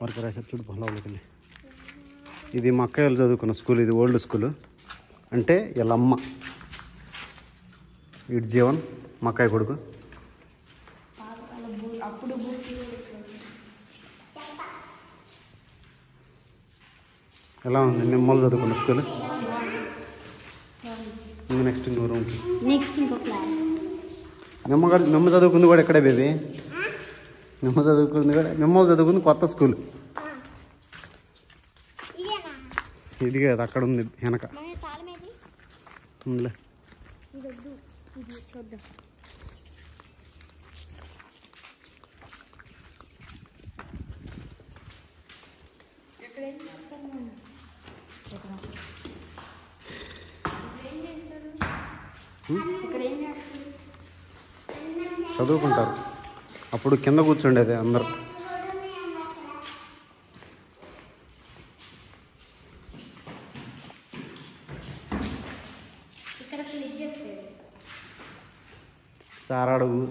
వరకు రాశారు చూడు పొలంలోకి. ఇది మా అక్క వాళ్ళు చదువుకున్న స్కూల్, ఇది ఓల్డ్ స్కూల్. అంటే వీళ్ళమ్మ ఇటు జీవన్ మా అక్కయ్య కొడుకు. ఎలా ఉంది నిమ్మలు చదువుకున్న స్కూల్? నెక్స్ట్ ఇంకో రూమ్. నిమ్మ చదువుకుంది కూడా ఎక్కడే బేబీ? నిమ్మ చదువుకుంది కొత్త స్కూల్. ఇది కదా అక్కడ ఉంది వెనక. చదువుకుంటారు. అప్పుడు కింద కూర్చోండేది అందరు.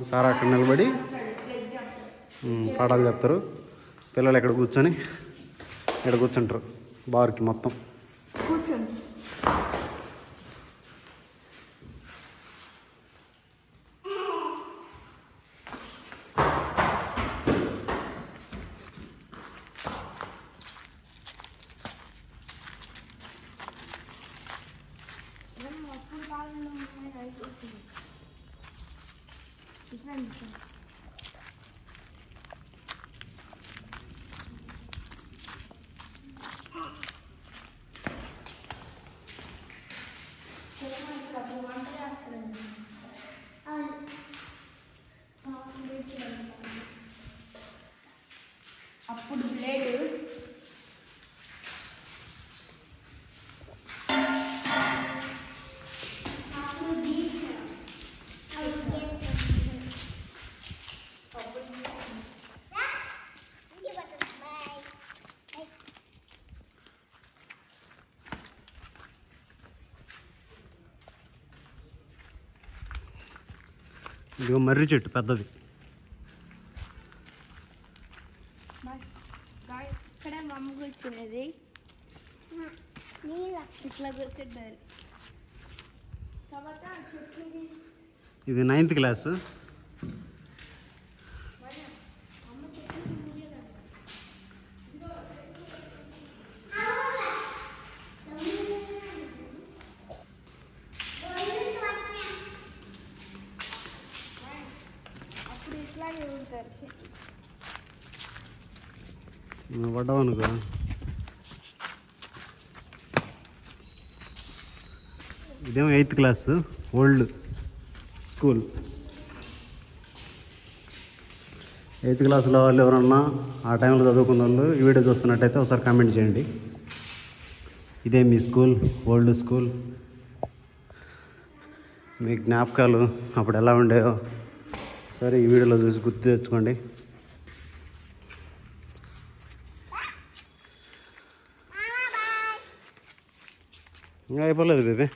సార్ అక్కడ నిలబడి పాఠాలు చెప్తారు. పిల్లలు ఎక్కడ కూర్చొని ఇక్కడ కూర్చుంటారు బార్కి మొత్తం. అప్పుడు బ్లేడ్ ఇదిగో మర్రి చెట్టు పెద్దది. ఇక్కడ మమ్మ కూర్చునేది ఇట్లా కూర్చుంటారు. ఇది 9th క్లాసు. అప్పుడు ఇట్లాగే ఉంటారు. పడ్డావనుకో ఇదేమో 8th class old school. 8th క్లాసులో వాళ్ళు ఎవరన్నా ఆ టైంలో చదువుకున్న వాళ్ళు ఈ వీడియో చూస్తున్నట్టయితే ఒకసారి కామెంట్ చేయండి. ఇదే మీ స్కూల్, ఓల్డ్ స్కూల్. మీ జ్ఞాపకాలు అప్పుడు ఎలా ఉండేవో సరే ఈ వీడియోలో చూసి గుర్తు తెచ్చుకోండి. ఇంకా అయిపోలేదు బేబీ.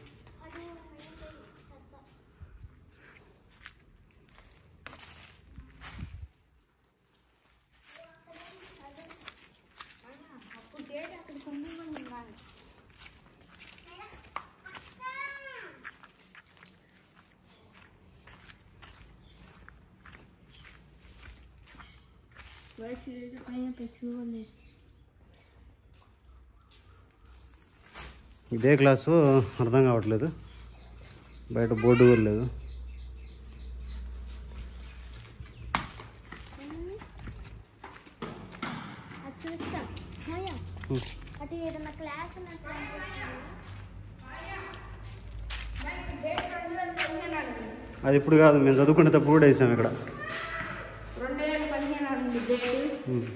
ఇదే క్లాసు అర్థం కావట్లేదు, బయట బోర్డు కూడా లేదు. అది ఇప్పుడు కాదు, మేము చదువుకునేటప్పుడు కూడా వేసాం ఇక్కడ. 2015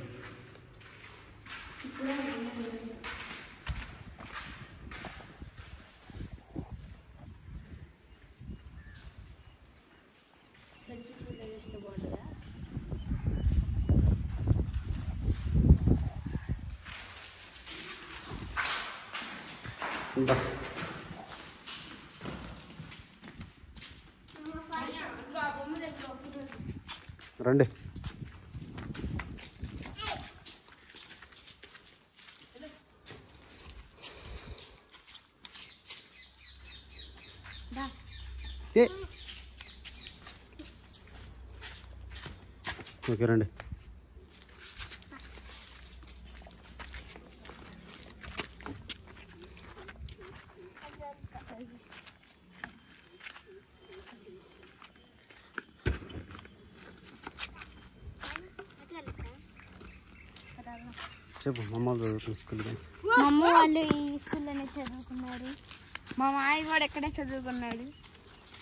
బా రండి. ఏ ఓకే రండి. చెప్పు మా అమ్మ చదువుతున్న స్కూల్కి. మా అమ్మ వాళ్ళు ఈ స్కూల్లోనే చదువుకున్నారు. మా మాయ కూడా ఇక్కడే చదువుకున్నాడు.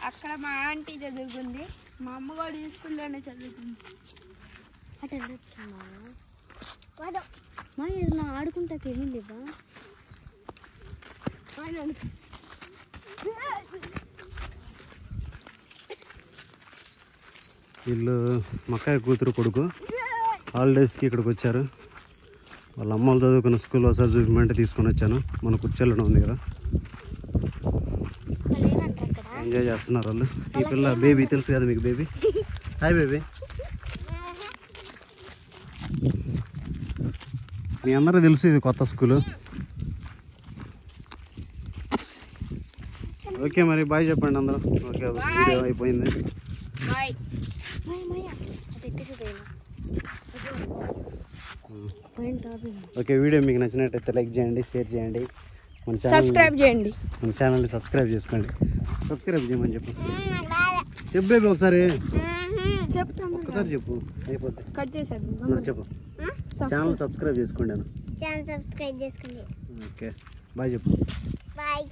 అక్కడ మా ఆంటీ చదువుకుంది. మా అమ్మ కూడా ఈ స్కూల్లోనే చదువుకుంది. అటు వెళ్ళొచ్చామా మా ఏదైనా ఆడుకుంటాకి ఏమీ లేవా? వీళ్ళు మక్కాయ కూతురు కొడుకు హాలిడేస్కి ఇక్కడికి వచ్చారు. వాళ్ళ అమ్మలు చదువుకున్న స్కూల్ ఒకసారి చూపించమంటే తీసుకొని వచ్చాను. మన కుర్చెల్లోనే ఉంది కదా, ఎంజాయ్ చేస్తున్నారు వాళ్ళు. ఈ పిల్ల బేబీ తెలుసు కదా మీకు, బేబీ. Hi baby. మీ అందరూ తెలుసు ఇది కొత్త స్కూలు. ఓకే మరి బాయ్ చెప్పండి అందరూ. ఓకే వీడియో అయిపోయింది. ఓకే వీడియో మీకు నచ్చినట్టయితే లైక్ చేయండి, షేర్ చేయండి, మన సబ్స్క్రైబ్ చేయండి. మన ఛానల్ని సబ్స్క్రైబ్ చేసుకోండి. సబ్స్క్రైబ్ చేయమని చెప్పు. చెప్పు బేబీ ఒకసారి, చెప్తాము. ఒకసారి చెప్పు అయిపోతే. కట్ చేసేది చెప్పు. ఛానల్ సబ్స్క్రైబ్ చేసుకోండి అన్న. ఛానల్ సబ్స్క్రైబ్ చేసుకోండి. ఓకే బాయ్ చెప్పు. బాయ్.